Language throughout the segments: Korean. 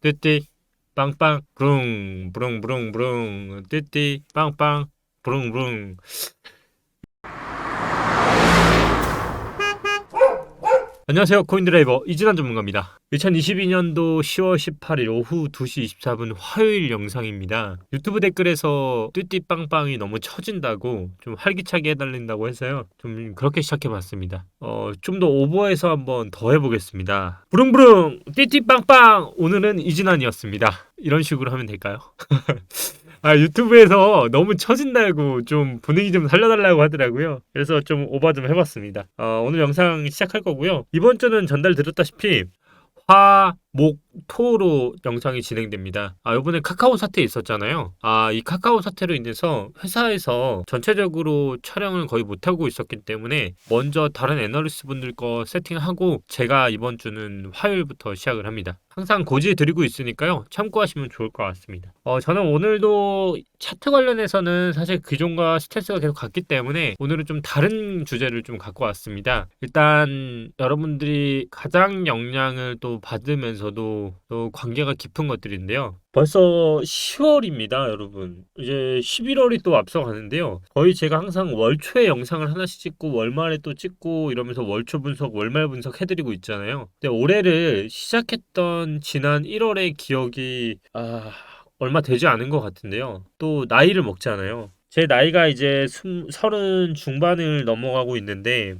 띠띠 빵빵 브룽 브룽 브룽 브룽 띠띠 빵빵 브룽 브룽. 안녕하세요. 코인드라이버 이진환 전문가입니다. 2022년도 10월 18일 오후 2시 24분 화요일 영상입니다. 유튜브 댓글에서 띠띠빵빵이 너무 처진다고 좀 활기차게 해달린다고 해서요. 좀 그렇게 시작해봤습니다. 좀 더 오버해서 한번 더 해보겠습니다. 부릉부릉 띠띠빵빵. 오늘은 이진환이었습니다. 이런 식으로 하면 될까요? 유튜브에서 너무 처진다고 좀 분위기 좀 살려달라고 하더라고요. 그래서 좀 오버 좀 해봤습니다. 오늘 영상 시작할 거고요. 이번 주는 전달 드렸다시피 화, 목, 토로 영상이 진행됩니다. 요번에 카카오 사태 있었잖아요. 이 카카오 사태로 인해서 회사에서 전체적으로 촬영을 거의 못하고 있었기 때문에 먼저 다른 애널리스트 분들 거 세팅하고 제가 이번 주는 화요일부터 시작을 합니다. 항상 고지 드리고 있으니까요. 참고하시면 좋을 것 같습니다. 저는 오늘도 차트 관련해서는 사실 기존과 스탠스가 계속 같기 때문에 오늘은 좀 다른 주제를 좀 갖고 왔습니다. 일단 여러분들이 가장 영향을 또 받으면서도 또 관계가 깊은 것들인데요. 벌써 10월입니다, 여러분. 이제 11월이 또 앞서가는데요. 거의 제가 항상 월초에 영상을 하나씩 찍고 월말에 또 찍고 이러면서 월초 분석, 월말 분석 해드리고 있잖아요. 근데 올해를 시작했던 지난 1월의 기억이 얼마 되지 않은 것 같은데요. 또 나이를 먹잖아요. 제 나이가 이제 서른 중반을 넘어가고 있는데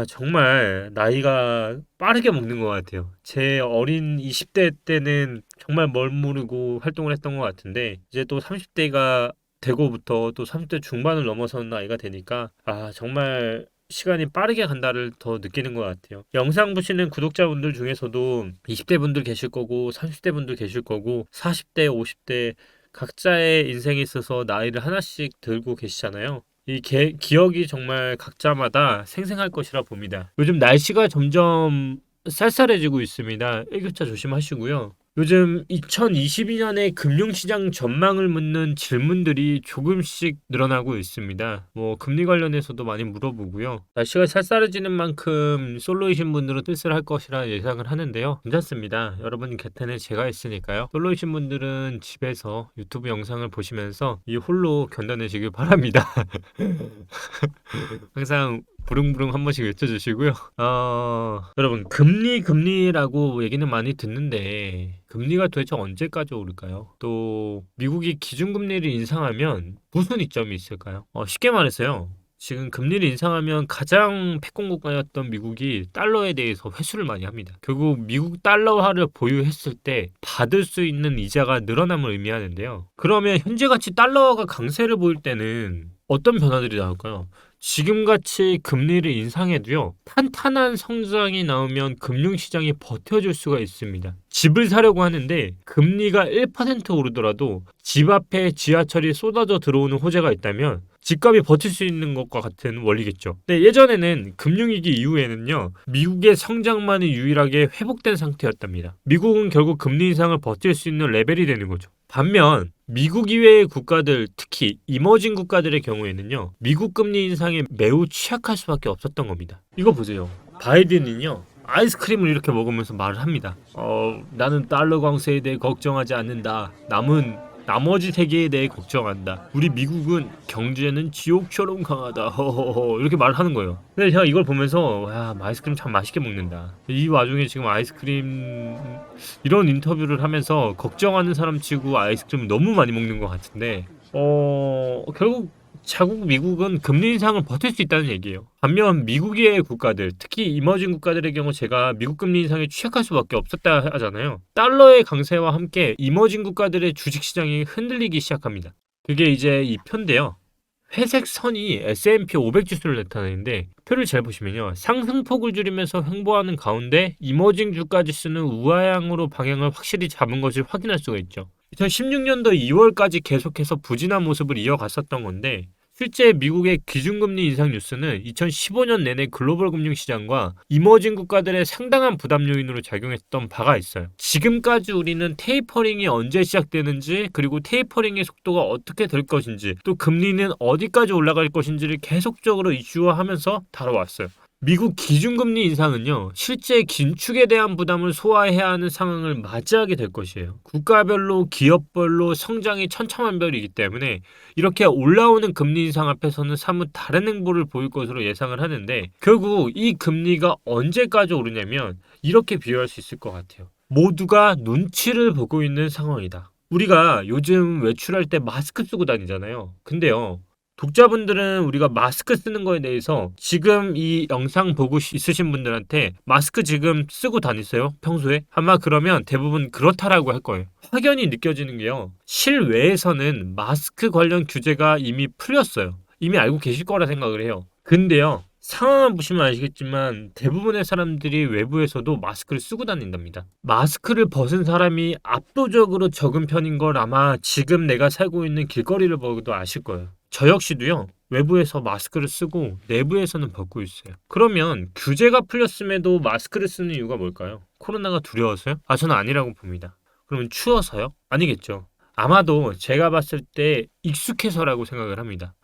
정말 나이가 빠르게 먹는 것 같아요. 제 어린 20대 때는 정말 뭘 모르고 활동을 했던 것 같은데 이제 또 30대가 되고부터 또 30대 중반을 넘어서는 나이가 되니까 정말 시간이 빠르게 간다를 더 느끼는 것 같아요. 영상 보시는 구독자분들 중에서도 20대 분들 계실 거고 30대 분들 계실 거고 40대, 50대 각자의 인생에 있어서 나이를 하나씩 들고 계시잖아요. 이 기억이 정말 각자마다 생생할 것이라 봅니다. 요즘 날씨가 점점 쌀쌀해지고 있습니다. 일교차 조심하시고요. 요즘 2022년의 금융시장 전망을 묻는 질문들이 조금씩 늘어나고 있습니다. 뭐 금리 관련해서도 많이 물어보고요. 날씨가 쌀쌀해지는 만큼 솔로이신 분들은 쓸쓸할 것이라 예상을 하는데요. 괜찮습니다. 여러분 곁에는 제가 있으니까요. 솔로이신 분들은 집에서 유튜브 영상을 보시면서 이 홀로 견뎌내시길 바랍니다. 항상 부릉부릉 한 번씩 외쳐주시고요. 여러분 금리라고 얘기는 많이 듣는데 금리가 도대체 언제까지 오를까요? 또 미국이 기준금리를 인상하면 무슨 이점이 있을까요? 쉽게 말해서요. 지금 금리를 인상하면 가장 패권국가였던 미국이 달러에 대해서 회수를 많이 합니다. 결국 미국 달러화를 보유했을 때 받을 수 있는 이자가 늘어남을 의미하는데요. 그러면 현재 가치 달러화가 강세를 보일 때는 어떤 변화들이 나올까요? 지금같이 금리를 인상해도요, 탄탄한 성장이 나오면 금융시장이 버텨줄 수가 있습니다. 집을 사려고 하는데 금리가 1% 오르더라도 집 앞에 지하철이 쏟아져 들어오는 호재가 있다면 집값이 버틸 수 있는 것과 같은 원리겠죠. 근데 예전에는 금융위기 이후에는요, 미국의 성장만이 유일하게 회복된 상태였답니다. 미국은 결국 금리 인상을 버틸 수 있는 레벨이 되는 거죠. 반면 미국 이외의 국가들, 특히 이머징 국가들의 경우에는요, 미국 금리 인상에 매우 취약할 수밖에 없었던 겁니다. 이거 보세요. 바이든은요, 아이스크림을 이렇게 먹으면서 말을 합니다. 나는 달러 강세에 대해 걱정하지 않는다. 나머지 세계에 대해 걱정한다. 우리 미국은 경제는 지옥처럼 강하다. 허허허 이렇게 말하는 거예요. 근데 제가 이걸 보면서 아이스크림 참 맛있게 먹는다. 이 와중에 지금 아이스크림 이런 인터뷰를 하면서 걱정하는 사람 치고 아이스크림 너무 많이 먹는 것 같은데 결국 자국 미국은 금리 인상을 버틸 수 있다는 얘기예요. 반면 미국의 국가들, 특히 이머징 국가들의 경우 제가 미국 금리 인상에 취약할 수밖에 없었다 하잖아요. 달러의 강세와 함께 이머징 국가들의 주식시장이 흔들리기 시작합니다. 그게 이제 이 표인데요. 회색 선이 S&P 500 지수를 나타내는데 표를 잘 보시면요. 상승폭을 줄이면서 횡보하는 가운데 이머징 주가 지수는 우하향으로 방향을 확실히 잡은 것을 확인할 수가 있죠. 2016년도 2월까지 계속해서 부진한 모습을 이어갔었던 건데 실제 미국의 기준금리 인상 뉴스는 2015년 내내 글로벌 금융시장과 이머징 국가들의 상당한 부담 요인으로 작용했던 바가 있어요. 지금까지 우리는 테이퍼링이 언제 시작되는지 그리고 테이퍼링의 속도가 어떻게 될 것인지 또 금리는 어디까지 올라갈 것인지를 계속적으로 이슈화하면서 다뤄왔어요. 미국 기준금리 인상은요, 실제 긴축에 대한 부담을 소화해야 하는 상황을 맞이하게 될 것이에요. 국가별로, 기업별로 성장이 천차만별이기 때문에 이렇게 올라오는 금리 인상 앞에서는 사뭇 다른 행보를 보일 것으로 예상을 하는데, 결국 이 금리가 언제까지 오르냐면 이렇게 비유할 수 있을 것 같아요. 모두가 눈치를 보고 있는 상황이다. 우리가 요즘 외출할 때 마스크 쓰고 다니잖아요. 근데요, 독자분들은 우리가 마스크 쓰는 거에 대해서 지금 이 영상 보고 있으신 분들한테 마스크 지금 쓰고 다니세요? 평소에? 아마 그러면 대부분 그렇다라고 할 거예요. 확연히 느껴지는 게요. 실외에서는 마스크 관련 규제가 이미 풀렸어요. 이미 알고 계실 거라 생각을 해요. 근데요, 상황을 보시면 아시겠지만 대부분의 사람들이 외부에서도 마스크를 쓰고 다닌답니다. 마스크를 벗은 사람이 압도적으로 적은 편인 걸 아마 지금 내가 살고 있는 길거리를 보고도 아실 거예요. 저 역시도요. 외부에서 마스크를 쓰고 내부에서는 벗고 있어요. 그러면 규제가 풀렸음에도 마스크를 쓰는 이유가 뭘까요? 코로나가 두려워서요? 저는 아니라고 봅니다. 그러면 추워서요? 아니겠죠. 아마도 제가 봤을 때 익숙해서라고 생각을 합니다.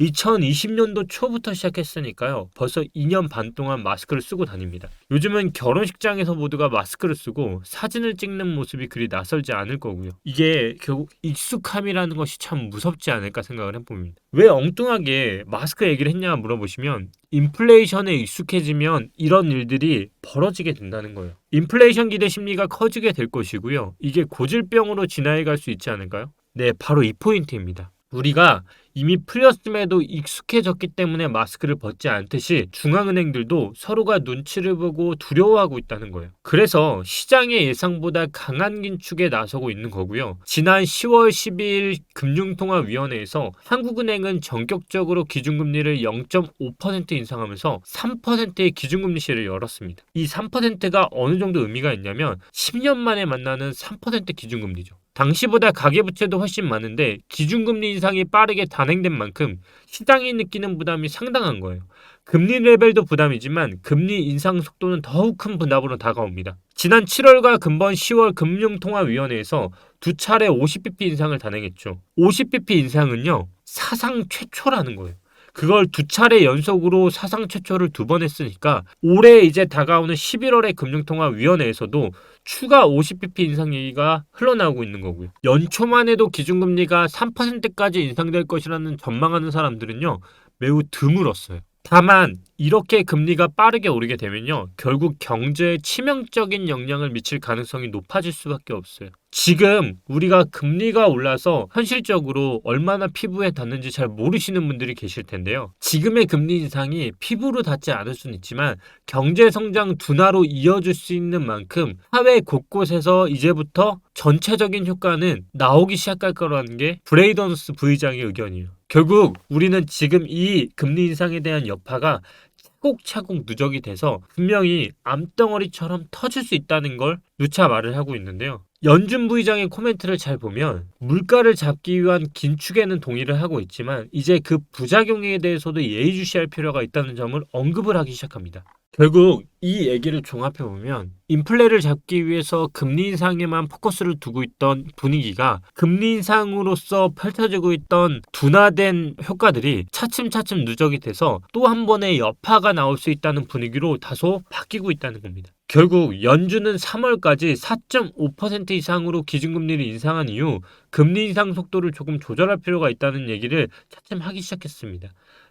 2020년도 초부터 시작했으니까요. 벌써 2년 반 동안 마스크를 쓰고 다닙니다. 요즘은 결혼식장에서 모두가 마스크를 쓰고 사진을 찍는 모습이 그리 낯설지 않을 거고요. 이게 결국 익숙함이라는 것이 참 무섭지 않을까 생각을 해봅니다. 왜 엉뚱하게 마스크 얘기를 했냐 물어보시면 인플레이션에 익숙해지면 이런 일들이 벌어지게 된다는 거예요. 인플레이션 기대 심리가 커지게 될 것이고요. 이게 고질병으로 진화해 갈 수 있지 않을까요? 네, 바로 이 포인트입니다. 우리가 이미 풀렸음에도 익숙해졌기 때문에 마스크를 벗지 않듯이 중앙은행들도 서로가 눈치를 보고 두려워하고 있다는 거예요. 그래서 시장의 예상보다 강한 긴축에 나서고 있는 거고요. 지난 10월 12일 금융통화위원회에서 한국은행은 전격적으로 기준금리를 0.5% 인상하면서 3%의 기준금리 시를 열었습니다. 이 3%가 어느 정도 의미가 있냐면 10년 만에 만나는 3% 기준금리죠. 당시보다 가계부채도 훨씬 많은데 기준금리 인상이 빠르게 단행된 만큼 시장이 느끼는 부담이 상당한 거예요. 금리 레벨도 부담이지만 금리 인상 속도는 더욱 큰 부담으로 다가옵니다. 지난 7월과 금번 10월 금융통화위원회에서 두 차례 50bp 인상을 단행했죠. 50bp 인상은요, 사상 최초라는 거예요. 그걸 두 차례 연속으로 사상 최초를 두 번 했으니까 올해 이제 다가오는 11월에 금융통화위원회에서도 추가 50bp 인상 얘기가 흘러나오고 있는 거고요. 연초만 해도 기준금리가 3%까지 인상될 것이라는 전망하는 사람들은요, 매우 드물었어요. 다만 이렇게 금리가 빠르게 오르게 되면요, 결국 경제에 치명적인 영향을 미칠 가능성이 높아질 수밖에 없어요. 지금 우리가 금리가 올라서 현실적으로 얼마나 피부에 닿는지 잘 모르시는 분들이 계실 텐데요. 지금의 금리 인상이 피부로 닿지 않을 수는 있지만 경제 성장 둔화로 이어질 수 있는 만큼 사회 곳곳에서 이제부터 전체적인 효과는 나오기 시작할 거라는 게 브레이던스 부의장의 의견이에요. 결국 우리는 지금 이 금리 인상에 대한 여파가 차곡차곡 누적이 돼서 분명히 암덩어리처럼 터질 수 있다는 걸 누차 말을 하고 있는데요. 연준 부의장의 코멘트를 잘 보면 물가를 잡기 위한 긴축에는 동의를 하고 있지만 이제 그 부작용에 대해서도 예의주시할 필요가 있다는 점을 언급을 하기 시작합니다. 결국 이 얘기를 종합해보면 인플레를 잡기 위해서 금리 인상에만 포커스를 두고 있던 분위기가 금리 인상으로서 펼쳐지고 있던 둔화된 효과들이 차츰차츰 누적이 돼서 또 한 번의 여파가 나올 수 있다는 분위기로 다소 바뀌고 있다는 겁니다. 결국 연준은 3월까지 4.5% 이상으로 기준금리를 인상한 이후 금리 인상 속도를 조금 조절할 필요가 있다는 얘기를 차츰 하기 시작했습니다.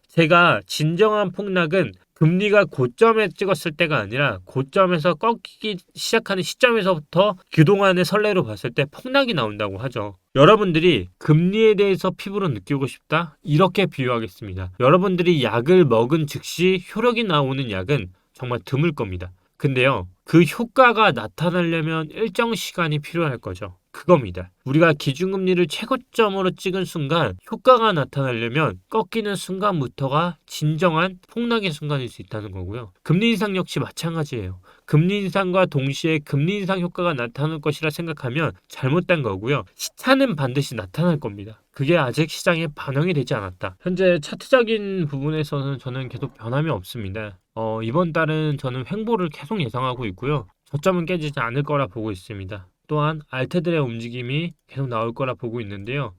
제가 진정한 폭락은 금리가 고점에 찍었을 때가 아니라 고점에서 꺾이기 시작하는 시점에서부터 그동안의 선례로 봤을 때 폭락이 나온다고 하죠. 여러분들이 금리에 대해서 피부로 느끼고 싶다? 이렇게 비유하겠습니다. 여러분들이 약을 먹은 즉시 효력이 나오는 약은 정말 드물 겁니다. 근데요, 그 효과가 나타나려면 일정 시간이 필요할 거죠. 그겁니다. 우리가 기준금리를 최고점으로 찍은 순간 효과가 나타나려면 꺾이는 순간부터가 진정한 폭락의 순간일 수 있다는 거고요. 금리 인상 역시 마찬가지예요. 금리 인상과 동시에 금리 인상 효과가 나타날 것이라 생각하면 잘못된 거고요. 시차는 반드시 나타날 겁니다. 그게 아직 시장에 반영이 되지 않았다. 현재 차트적인 부분에서는 저는 계속 변함이 없습니다. 이번 달은 저는 횡보를 계속 예상하고 있고요. 저점은 깨지지 않을 거라 보고 있습니다. 또한 알트들의 움직임이 계속 나올 거라 보고 있는데요.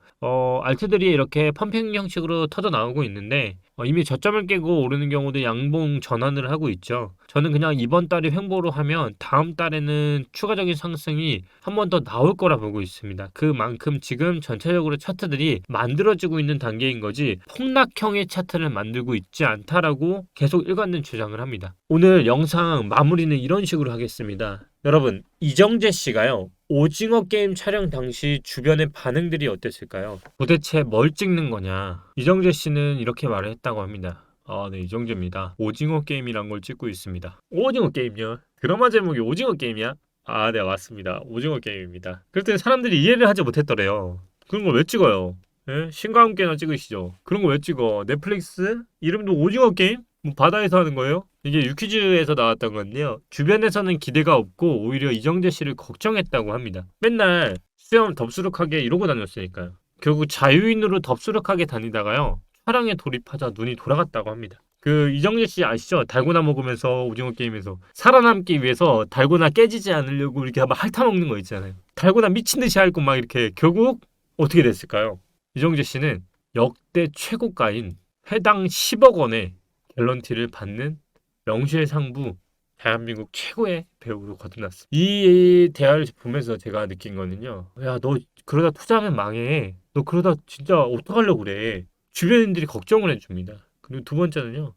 알트들이 이렇게 펌핑 형식으로 터져 나오고 있는데 이미 저점을 깨고 오르는 경우도 양봉 전환을 하고 있죠. 저는 그냥 이번 달이 횡보로 하면 다음 달에는 추가적인 상승이 한 번 더 나올 거라 보고 있습니다. 그만큼 지금 전체적으로 차트들이 만들어지고 있는 단계인 거지 폭락형의 차트를 만들고 있지 않다라고 계속 일관된 주장을 합니다. 오늘 영상 마무리는 이런 식으로 하겠습니다. 여러분, 이정재 씨가요, 오징어 게임 촬영 당시 주변의 반응들이 어땠을까요? 도대체 뭘 찍는 거냐? 이정재 씨는 이렇게 말을 했다고 합니다. 네, 이정재입니다. 오징어 게임이란 걸 찍고 있습니다. 오징어 게임이요? 드라마 제목이 오징어 게임이야? 네, 맞습니다. 오징어 게임입니다. 그랬더니 사람들이 이해를 하지 못했더래요. 그런 걸 왜 찍어요? 예? 신과 함께나 찍으시죠. 그런 거 왜 찍어? 넷플릭스? 이름도 오징어 게임? 뭐 바다에서 하는 거예요? 이게 유퀴즈에서 나왔던 건데요. 주변에서는 기대가 없고 오히려 이정재 씨를 걱정했다고 합니다. 맨날 수염 덥수룩하게 이러고 다녔으니까요. 결국 자유인으로 덥수룩하게 다니다가요. 촬영에 돌입하자 눈이 돌아갔다고 합니다. 그 이정재 씨 아시죠? 달고나 먹으면서 오징어 게임에서 살아남기 위해서 달고나 깨지지 않으려고 이렇게 막 핥아먹는 거 있잖아요. 달고나 미친 듯이 핥고 막 이렇게 결국 어떻게 됐을까요? 이정재 씨는 역대 최고가인 회당 10억 원의 갤런티를 받는 명실상부 대한민국 최고의 배우로 거듭났습니다. 이 대화를 보면서 제가 느낀 거는요. 야, 너 그러다 투자하면 망해. 너 그러다 진짜 어떡하려고 그래. 주변인들이 걱정을 해줍니다. 그리고 두 번째는요.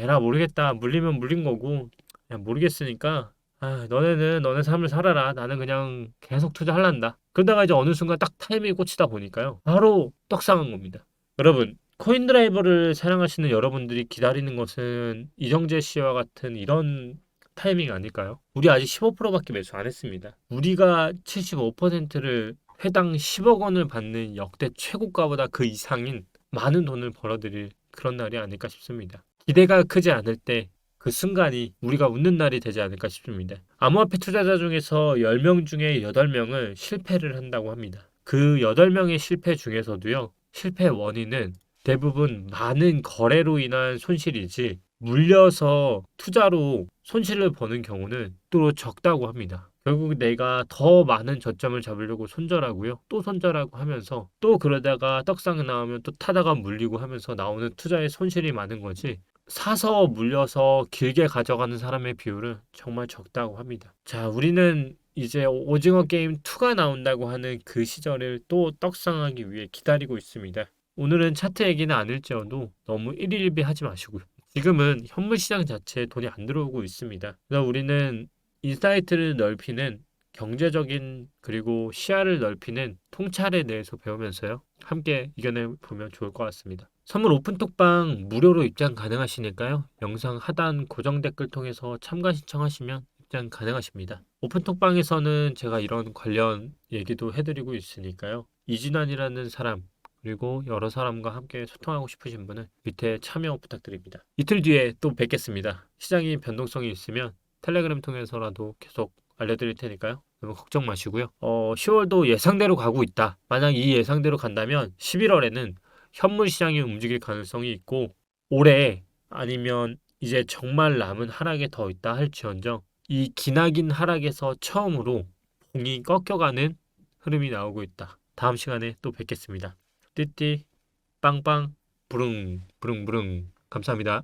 에라 모르겠다. 물리면 물린 거고. 그냥 모르겠으니까 너네는 너네 삶을 살아라. 나는 그냥 계속 투자할란다. 그러다가 이제 어느 순간 딱 타이밍이 꽂히다 보니까요. 바로 떡상한 겁니다. 여러분, 코인드라이버를 사랑하시는 여러분들이 기다리는 것은 이정재 씨와 같은 이런 타이밍 아닐까요? 우리 아직 15%밖에 매수 안 했습니다. 우리가 75%를 회당 10억 원을 받는 역대 최고가보다 그 이상인 많은 돈을 벌어들일 그런 날이 아닐까 싶습니다. 기대가 크지 않을 때 그 순간이 우리가 웃는 날이 되지 않을까 싶습니다. 암호화폐 투자자 중에서 10명 중에 8명은 실패를 한다고 합니다. 그 8명의 실패 중에서도요. 실패 원인은 대부분 많은 거래로 인한 손실이지 물려서 투자로 손실을 보는 경우는 또 적다고 합니다. 결국 내가 더 많은 저점을 잡으려고 손절하고요. 또 손절하고 하면서 또 그러다가 떡상 나오면 또 타다가 물리고 하면서 나오는 투자의 손실이 많은 거지. 사서 물려서 길게 가져가는 사람의 비율은 정말 적다고 합니다. 자, 우리는 이제 오징어 게임 2가 나온다고 하는 그 시절을 또 떡상하기 위해 기다리고 있습니다. 오늘은 차트 얘기는 아닐지어도 너무 일일비하지 마시고요. 지금은 현물 시장 자체에 돈이 안 들어오고 있습니다. 그래서 우리는 인사이트를 넓히는 경제적인 그리고 시야를 넓히는 통찰에 대해서 배우면서요. 함께 이겨내 보면 좋을 것 같습니다. 선물 오픈톡방 무료로 입장 가능하시니까요. 영상 하단 고정 댓글 통해서 참가 신청하시면 입장 가능하십니다. 오픈톡방에서는 제가 이런 관련 얘기도 해드리고 있으니까요. 이진환이라는 사람 그리고 여러 사람과 함께 소통하고 싶으신 분은 밑에 참여 부탁드립니다. 이틀 뒤에 또 뵙겠습니다. 시장이 변동성이 있으면 텔레그램 통해서라도 계속 알려드릴 테니까요. 너무 걱정 마시고요. 10월도 예상대로 가고 있다. 만약 이 예상대로 간다면 11월에는 현물 시장이 움직일 가능성이 있고 올해 아니면 이제 정말 남은 하락에 더 있다 할지언정 이 기나긴 하락에서 처음으로 봉이 꺾여가는 흐름이 나오고 있다. 다음 시간에 또 뵙겠습니다. 띠띠 빵빵 부릉 부릉 부릉 감사합니다.